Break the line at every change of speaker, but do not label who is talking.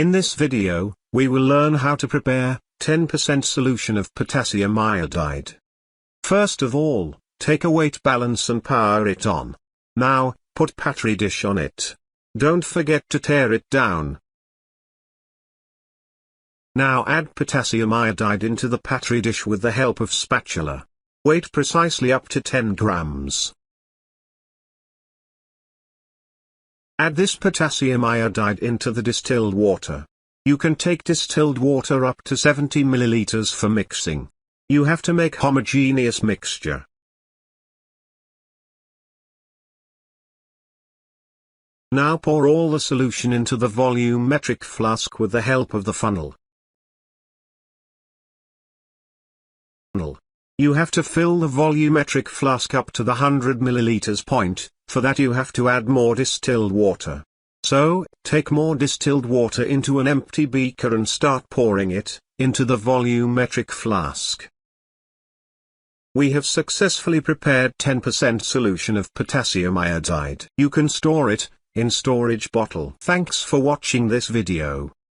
In this video, we will learn how to prepare 10% solution of potassium iodide. First of all, take a weight balance and power it on. Now, put petri dish on it. Don't forget to tear it down. Now add potassium iodide into the petri dish with the help of spatula. Weight precisely up to 10 grams. Add this potassium iodide into the distilled water. You can take distilled water up to 70 milliliters for mixing. You have to make homogeneous mixture. Now pour all the solution into the volumetric flask with the help of the funnel. You have to fill the volumetric flask up to the 100 milliliters point. For that you have to add more distilled water. So, take more distilled water into an empty beaker and start pouring it into the volumetric flask. We have successfully prepared 10% solution of potassium iodide. You can store it in storage bottle. Thanks for watching this video.